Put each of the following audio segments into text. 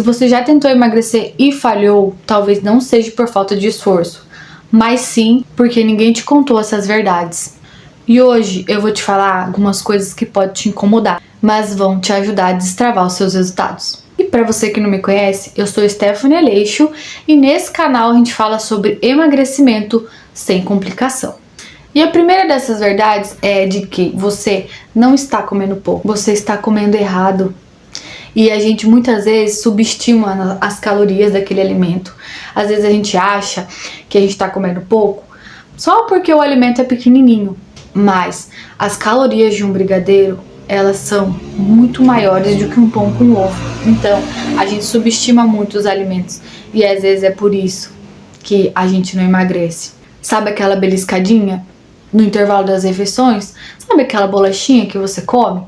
Se você já tentou emagrecer e falhou, talvez não seja por falta de esforço, mas sim porque ninguém te contou essas verdades. E hoje eu vou te falar algumas coisas que podem te incomodar, mas vão te ajudar a destravar os seus resultados. E para você que não me conhece, eu sou Stephanie Aleixo e nesse canal a gente fala sobre emagrecimento sem complicação. E a primeira dessas verdades é de que você não está comendo pouco, você está comendo errado. E a gente muitas vezes subestima as calorias daquele alimento. Às vezes a gente acha que a gente está comendo pouco só porque o alimento é pequenininho. Mas as calorias de um brigadeiro, elas são muito maiores do que um pão com ovo. Então, a gente subestima muito os alimentos. E às vezes é por isso que a gente não emagrece. Sabe aquela beliscadinha no intervalo das refeições? Sabe aquela bolachinha que você come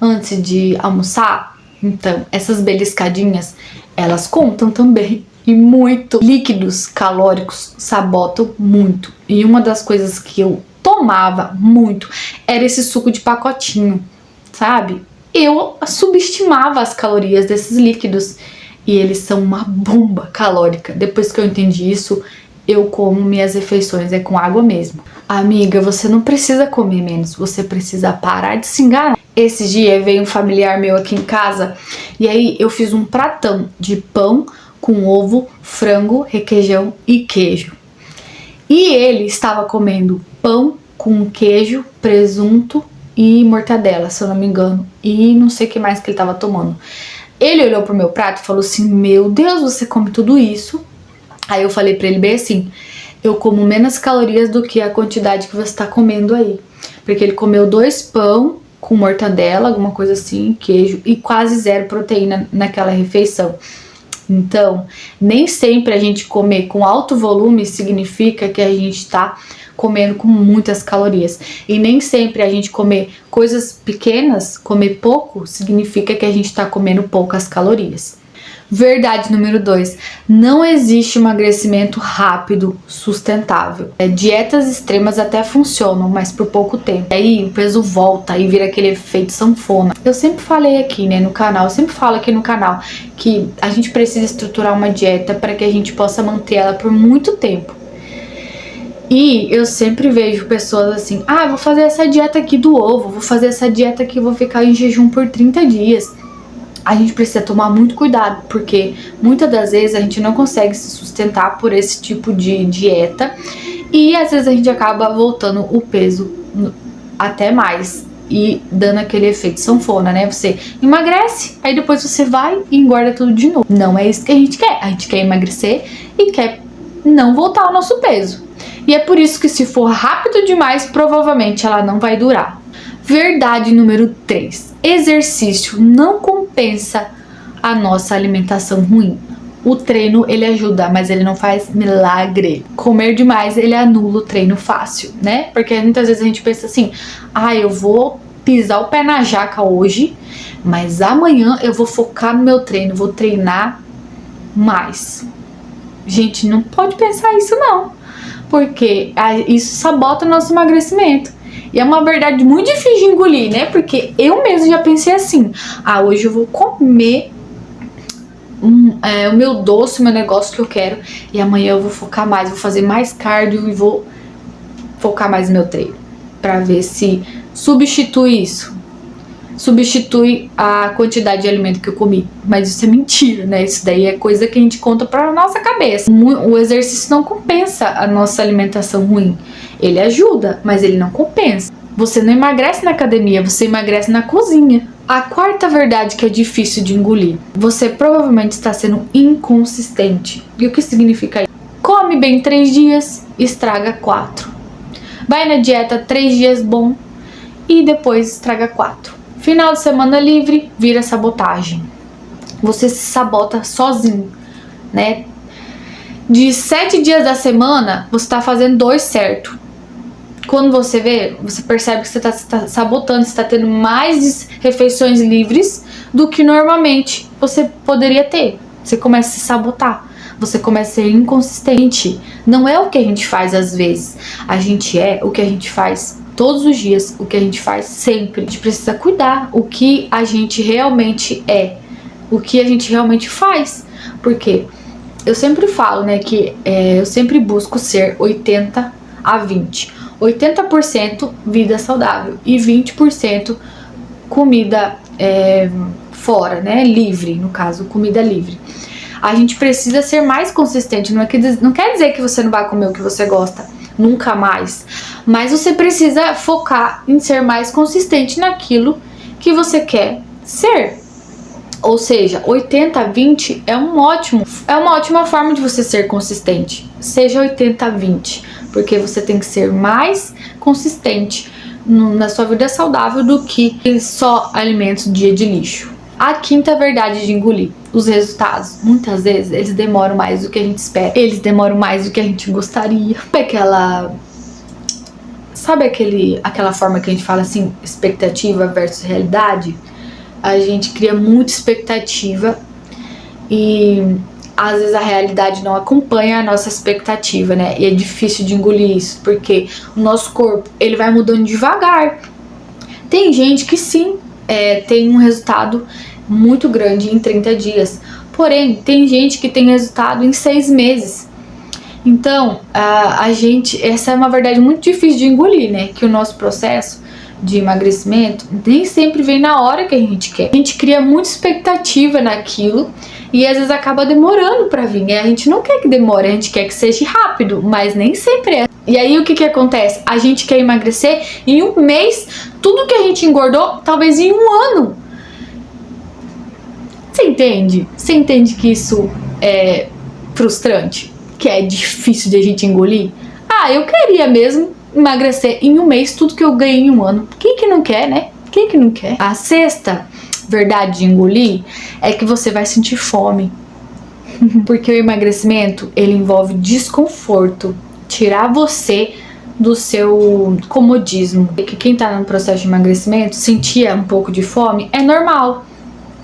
antes de almoçar? Então, essas beliscadinhas, elas contam também. E muito. Líquidos calóricos sabotam muito. E uma das coisas que eu tomava muito era esse suco de pacotinho, sabe? Eu subestimava as calorias desses líquidos e eles são uma bomba calórica. Depois que eu entendi isso, eu como minhas refeições com água mesmo. Amiga, você não precisa comer menos, você precisa parar de se enganar. Esses dias veio um familiar meu aqui em casa e aí eu fiz um pratão de pão com ovo, frango, requeijão e queijo. E ele estava comendo pão com queijo, presunto e mortadela, se eu não me engano. E não sei o que mais que ele estava tomando. Ele olhou pro meu prato e falou assim: meu Deus, você come tudo isso? Aí eu falei pra ele bem assim: eu como menos calorias do que a quantidade que você está comendo aí. Porque ele comeu 2 pão com mortadela, alguma coisa assim, queijo, e quase 0 proteína naquela refeição. Então, nem sempre a gente comer com alto volume significa que a gente está comendo com muitas calorias. E nem sempre a gente comer coisas pequenas, comer pouco, significa que a gente está comendo poucas calorias. Verdade número 2, não existe emagrecimento rápido, sustentável. Dietas extremas até funcionam, mas por pouco tempo. Aí o peso volta e vira aquele efeito sanfona. Eu sempre falei aqui, no canal, eu sempre falo aqui no canal que a gente precisa estruturar uma dieta para que a gente possa manter ela por muito tempo. E eu sempre vejo pessoas assim: vou fazer essa dieta aqui do ovo, vou fazer essa dieta aqui, vou ficar em jejum por 30 dias. A gente precisa tomar muito cuidado, porque muitas das vezes a gente não consegue se sustentar por esse tipo de dieta e às vezes a gente acaba voltando o peso até mais e dando aquele efeito sanfona, né? Você emagrece, aí depois você vai e engorda tudo de novo. Não é isso que a gente quer. A gente quer emagrecer e quer não voltar ao nosso peso. E é por isso que se for rápido demais, provavelmente ela não vai durar. Verdade número 3. Exercício não compensa a nossa alimentação ruim. O treino, ele ajuda, mas ele não faz milagre. Comer demais, ele anula o treino fácil, né? Porque muitas vezes a gente pensa assim: eu vou pisar o pé na jaca hoje, mas amanhã eu vou focar no meu treino, vou treinar mais. Gente, não pode pensar isso não, porque isso sabota o nosso emagrecimento. E é uma verdade muito difícil de engolir, né? Porque eu mesmo já pensei assim: hoje eu vou comer o meu doce, o meu negócio que eu quero, e amanhã eu vou focar mais, vou fazer mais cardio e vou focar mais no meu treino, pra ver se substitui isso. Substitui a quantidade de alimento que eu comi. Mas isso é mentira, né? Isso daí é coisa que a gente conta pra nossa cabeça. O exercício não compensa a nossa alimentação ruim. Ele ajuda, mas ele não compensa. Você não emagrece na academia, você emagrece na cozinha. A quarta verdade que é difícil de engolir: você provavelmente está sendo inconsistente. E o que significa isso? Come bem 3 dias, estraga 4. Vai na dieta 3 dias bom e depois estraga 4. Final de semana livre, vira sabotagem. Você se sabota sozinho, né? De 7 dias da semana, você tá fazendo 2 certo. Quando você vê, você percebe que você tá sabotando, você tá tendo mais refeições livres do que normalmente você poderia ter. Você começa a se sabotar, você começa a ser inconsistente. Não é o que a gente faz às vezes, a gente é o que a gente faz todos os dias, o que a gente faz sempre. A gente precisa cuidar o que a gente realmente é. o que a gente realmente faz. Porque eu sempre falo, né, que eu sempre busco ser 80 a 20. 80% vida saudável e 20% comida fora, né, livre, no caso, comida livre. A gente precisa ser mais consistente, não quer dizer que você não vai comer o que você gosta nunca mais, mas você precisa focar em ser mais consistente naquilo que você quer ser. Ou seja, 80 a 20 é uma ótima forma de você ser consistente. Seja 80 a 20, porque você tem que ser mais consistente na sua vida saudável do que só alimentos dia de lixo. A quinta verdade de engolir: os resultados, muitas vezes, eles demoram mais do que a gente espera. Eles demoram mais do que a gente gostaria. Sabe aquela forma que a gente fala assim, expectativa versus realidade? A gente cria muita expectativa e às vezes a realidade não acompanha a nossa expectativa, né? E é difícil de engolir isso, porque o nosso corpo, ele vai mudando devagar. Tem gente que sim, tem um resultado muito grande em 30 dias. Porém, tem gente que tem resultado em 6 meses. Então, essa é uma verdade muito difícil de engolir, né? Que o nosso processo de emagrecimento nem sempre vem na hora que a gente quer. A gente cria muita expectativa naquilo e às vezes acaba demorando pra vir. A gente não quer que demore, a gente quer que seja rápido, mas nem sempre é. E aí o que acontece? A gente quer emagrecer em um mês, tudo que a gente engordou, talvez em um ano. Você entende? Você entende que isso é frustrante? Que é difícil de a gente engolir? Eu queria mesmo emagrecer em um mês tudo que eu ganhei em um ano. Quem que não quer, né? Quem que não quer? A sexta verdade de engolir é que você vai sentir fome. Porque o emagrecimento, ele envolve desconforto. Tirar você do seu comodismo. Que quem tá no processo de emagrecimento sentia um pouco de fome é normal,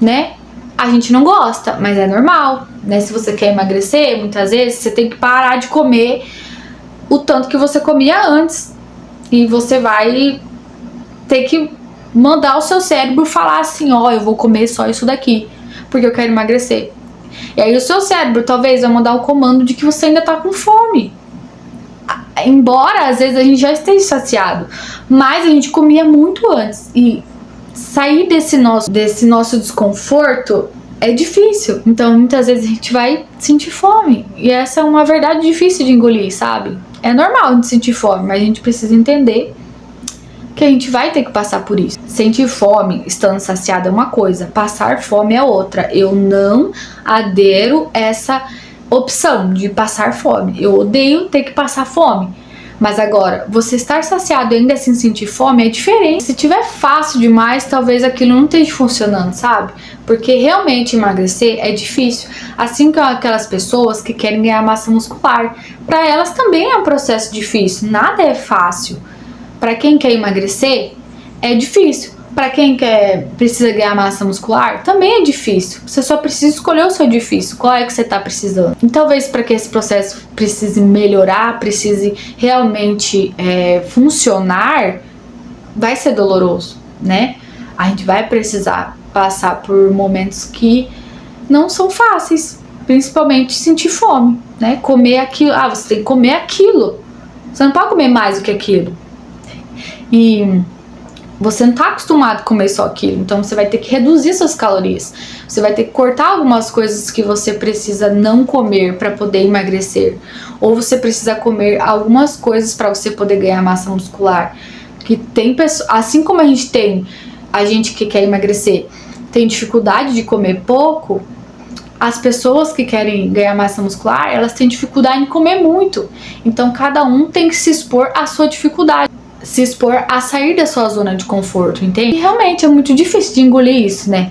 né? A gente não gosta, mas é normal, né? Se você quer emagrecer, muitas vezes você tem que parar de comer o tanto que você comia antes. E você vai ter que mandar o seu cérebro falar assim, eu vou comer só isso daqui, porque eu quero emagrecer. E aí o seu cérebro talvez vai mandar o comando de que você ainda tá com fome. Embora às vezes a gente já esteja saciado, mas a gente comia muito antes. E sair desse nosso desconforto é difícil. Então muitas vezes a gente vai sentir fome. E essa é uma verdade difícil de engolir, sabe? É normal a gente sentir fome, mas a gente precisa entender que a gente vai ter que passar por isso. Sentir fome estando saciado é uma coisa, passar fome é outra. Eu não adero essa opção de passar fome. Eu odeio ter que passar fome. Mas agora, você estar saciado e ainda assim sentir fome é diferente. Se tiver fácil demais, talvez aquilo não esteja funcionando, sabe? Porque realmente emagrecer é difícil. Assim como aquelas pessoas que querem ganhar massa muscular. Para elas também é um processo difícil. Nada é fácil. Para quem quer emagrecer, é difícil. Para quem precisa ganhar massa muscular, também é difícil. Você só precisa escolher o seu difícil, qual é que você está precisando. E talvez para que esse processo precise melhorar, precise realmente funcionar, vai ser doloroso, né? A gente vai precisar passar por momentos que não são fáceis, principalmente sentir fome, né? Comer aquilo, você tem que comer aquilo. Você não pode comer mais do que aquilo. E você não está acostumado a comer só aquilo, então você vai ter que reduzir suas calorias. Você vai ter que cortar algumas coisas que você precisa não comer para poder emagrecer. Ou você precisa comer algumas coisas para você poder ganhar massa muscular. Que tem pessoas, assim como a gente que quer emagrecer tem dificuldade de comer pouco, as pessoas que querem ganhar massa muscular, elas têm dificuldade em comer muito. Então cada um tem que se expor à sua dificuldade. Se expor a sair da sua zona de conforto, entende? E realmente é muito difícil de engolir isso, né?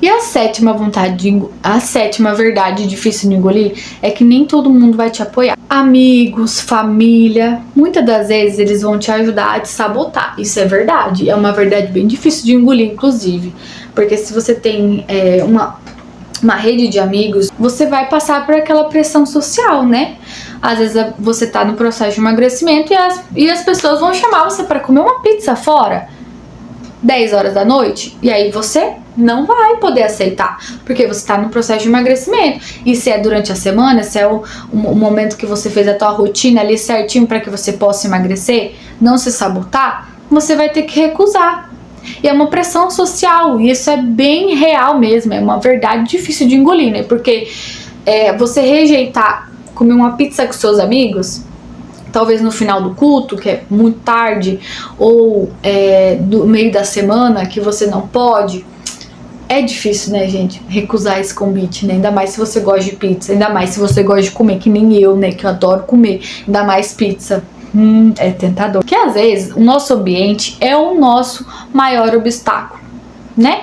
E a sétima verdade difícil de engolir é que nem todo mundo vai te apoiar. Amigos, família, muitas das vezes eles vão te ajudar a te sabotar. Isso é verdade, é uma verdade bem difícil de engolir, inclusive. Porque se você tem uma rede de amigos, você vai passar por aquela pressão social, né? Às vezes você tá no processo de emagrecimento e as pessoas vão chamar você para comer uma pizza fora. 10 horas da noite, e aí você não vai poder aceitar, porque você está no processo de emagrecimento. E se é durante a semana, se é o momento que você fez a tua rotina ali certinho para que você possa emagrecer, não se sabotar, você vai ter que recusar. E é uma pressão social, e isso é bem real mesmo, é uma verdade difícil de engolir, né? Porque você rejeitar comer uma pizza com seus amigos, talvez no final do culto, que é muito tarde, ou do meio da semana, que você não pode. É difícil, né, gente, recusar esse convite, né? Ainda mais se você gosta de pizza, ainda mais se você gosta de comer, que nem eu, né, que eu adoro comer, ainda mais pizza. É tentador. Porque às vezes o nosso ambiente é o nosso maior obstáculo, né?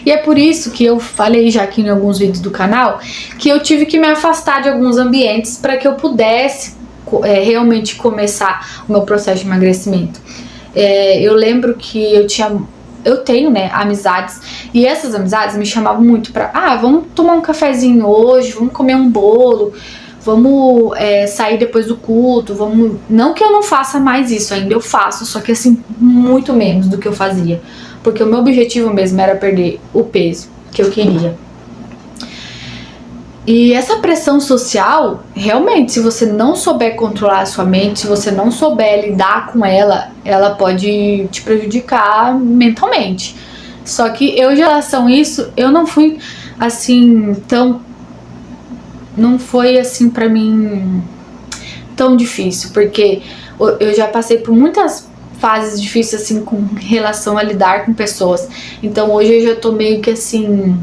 E é por isso que eu falei já aqui em alguns vídeos do canal que eu tive que me afastar de alguns ambientes para que eu pudesse realmente começar o meu processo de emagrecimento. Eu lembro que eu tenho, né, amizades, e essas amizades me chamavam muito pra, vamos tomar um cafezinho hoje, vamos comer um bolo, vamos sair depois do culto, vamos... Não que eu não faça mais isso, ainda eu faço, só que assim, muito menos do que eu fazia, porque o meu objetivo mesmo era perder o peso que eu queria. E essa pressão social, realmente, se você não souber controlar a sua mente, se você não souber lidar com ela, ela pode te prejudicar mentalmente. Só que eu, em relação a isso, eu não fui assim não foi assim pra mim tão difícil, porque eu já passei por muitas fases difíceis assim com relação a lidar com pessoas. Então hoje eu já tô meio que assim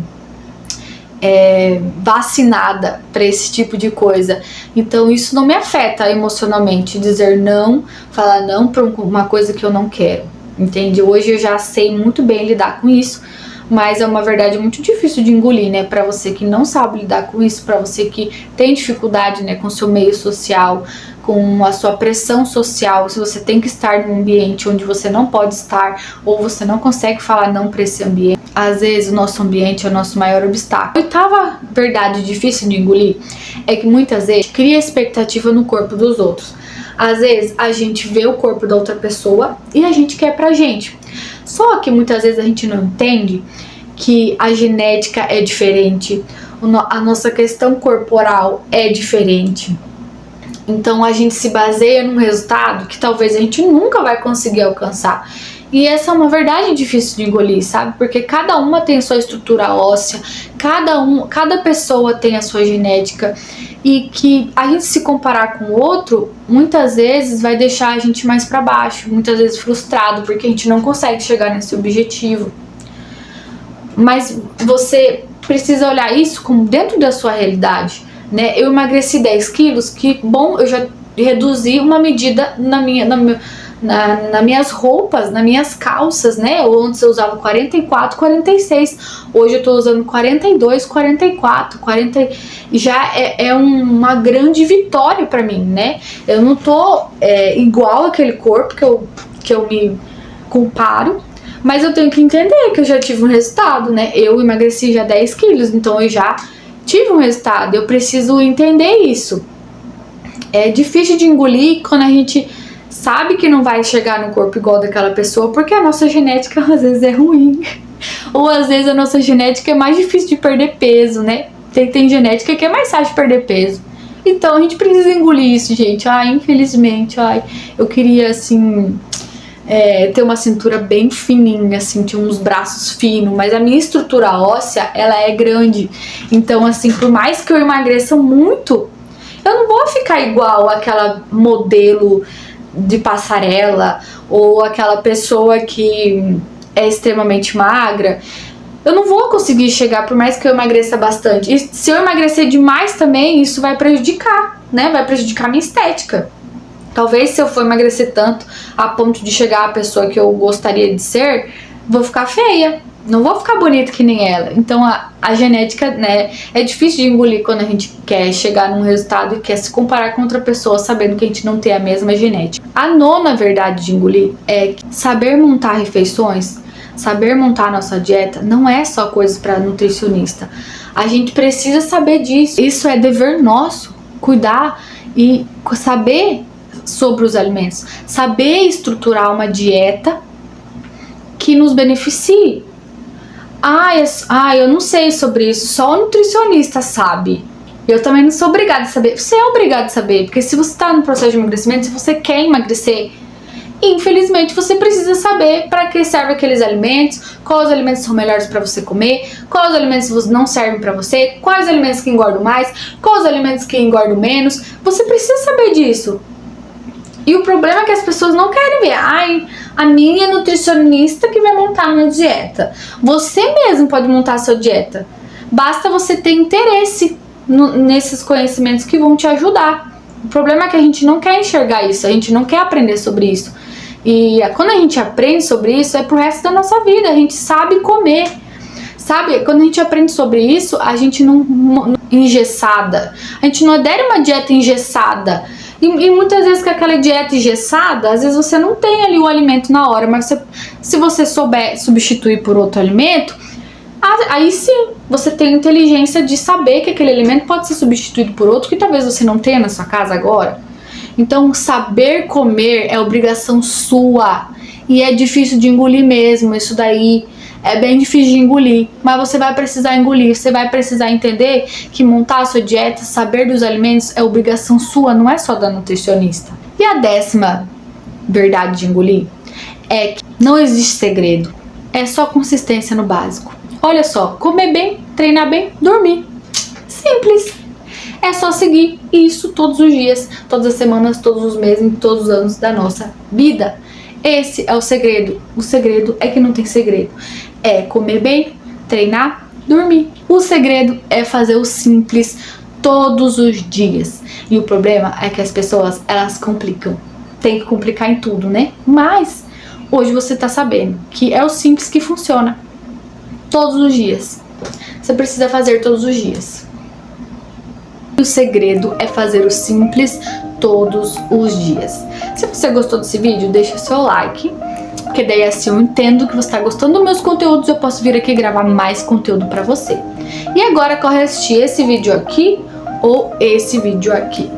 vacinada para esse tipo de coisa. Então isso não me afeta emocionalmente, dizer não, falar não para uma coisa que eu não quero, entende? Hoje eu já sei muito bem lidar com isso, mas é uma verdade muito difícil de engolir, né? Para você que não sabe lidar com isso, para você que tem dificuldade, né, com o seu meio social, com a sua pressão social, se você tem que estar num ambiente onde você não pode estar, ou você não consegue falar não para esse ambiente. Às vezes o nosso ambiente é o nosso maior obstáculo. A oitava verdade difícil de engolir é que muitas vezes cria expectativa no corpo dos outros. Às vezes a gente vê o corpo da outra pessoa e a gente quer pra gente. Só que muitas vezes a gente não entende que a genética é diferente, a nossa questão corporal é diferente. Então a gente se baseia num resultado que talvez a gente nunca vai conseguir alcançar. E essa é uma verdade difícil de engolir, sabe? Porque cada uma tem a sua estrutura óssea, cada pessoa tem a sua genética, e que a gente se comparar com o outro, muitas vezes vai deixar a gente mais para baixo, muitas vezes frustrado, porque a gente não consegue chegar nesse objetivo. Mas você precisa olhar isso como dentro da sua realidade, né? Eu emagreci 10 quilos, que bom, eu já reduzi uma medida nas minhas roupas, nas minhas calças, né? Antes eu usava 44, 46, hoje eu tô usando 42, 44, 40, já é uma grande vitória pra mim, né? Eu não tô igual aquele corpo que eu me comparo, mas eu tenho que entender que eu já tive um resultado, né? Eu emagreci já 10 quilos, então eu já tive um resultado, eu preciso entender isso. É difícil de engolir quando a gente sabe que não vai chegar no corpo igual daquela pessoa, porque a nossa genética às vezes é ruim, ou às vezes a nossa genética é mais difícil de perder peso, né? Tem genética que é mais fácil de perder peso. Então a gente precisa engolir isso, gente. Infelizmente, eu queria assim ter uma cintura bem fininha, assim, tinha uns braços finos, mas a minha estrutura óssea, ela é grande. Então, assim, por mais que eu emagreça muito, eu não vou ficar igual aquela modelo de passarela ou aquela pessoa que é extremamente magra. Eu não vou conseguir chegar, por mais que eu emagreça bastante. E se eu emagrecer demais também, isso vai prejudicar, né? Vai prejudicar a minha estética. Talvez se eu for emagrecer tanto a ponto de chegar a pessoa que eu gostaria de ser, vou ficar feia, não vou ficar bonita que nem ela. Então a genética, né, é difícil de engolir quando a gente quer chegar num resultado e quer se comparar com outra pessoa sabendo que a gente não tem a mesma genética. A nona verdade de engolir é que saber montar refeições, saber montar a nossa dieta não é só coisa para nutricionista. A gente precisa saber disso. Isso é dever nosso, cuidar e saber sobre os alimentos, saber estruturar uma dieta que nos beneficie. Eu não sei sobre isso, só o nutricionista sabe. Eu também não sou obrigada a saber. Você é obrigado a saber, porque se você está no processo de emagrecimento, se você quer emagrecer, infelizmente você precisa saber para que servem aqueles alimentos, quais alimentos são melhores para você comer, quais alimentos não servem para você, quais alimentos que engordam mais, quais alimentos que engordam menos. Você precisa saber disso. E o problema é que as pessoas não querem ver. A minha nutricionista que vai montar a minha dieta. Você mesmo pode montar a sua dieta. Basta você ter interesse nesses conhecimentos que vão te ajudar. O problema é que a gente não quer enxergar isso, a gente não quer aprender sobre isso. E quando a gente aprende sobre isso, é pro resto da nossa vida. A gente sabe comer. Sabe? Quando a gente aprende sobre isso, a gente não engessada. A gente não adere uma dieta engessada. E muitas vezes com aquela dieta engessada, às vezes você não tem ali o alimento na hora, mas se você souber substituir por outro alimento, aí sim, você tem a inteligência de saber que aquele alimento pode ser substituído por outro que talvez você não tenha na sua casa agora. Então, saber comer é obrigação sua. E é difícil de engolir mesmo, isso daí é bem difícil de engolir. Mas você vai precisar engolir, você vai precisar entender que montar a sua dieta, saber dos alimentos é obrigação sua, não é só da nutricionista. E a 10ª verdade de engolir é que não existe segredo, é só consistência no básico. Olha só, comer bem, treinar bem, dormir. Simples. É só seguir isso todos os dias, todas as semanas, todos os meses, todos os anos da nossa vida. Esse é o segredo. O segredo é que não tem segredo. É comer bem, treinar, dormir. O segredo é fazer o simples todos os dias. E o problema é que as pessoas, elas complicam. Tem que complicar em tudo, né? Mas hoje você tá sabendo que é o simples que funciona. Todos os dias. Você precisa fazer todos os dias. O segredo é fazer o simples todos os dias. Se você gostou desse vídeo, deixa seu like, porque daí assim eu entendo que você está gostando dos meus conteúdos, eu posso vir aqui gravar mais conteúdo para você. E agora corre assistir esse vídeo aqui ou esse vídeo aqui.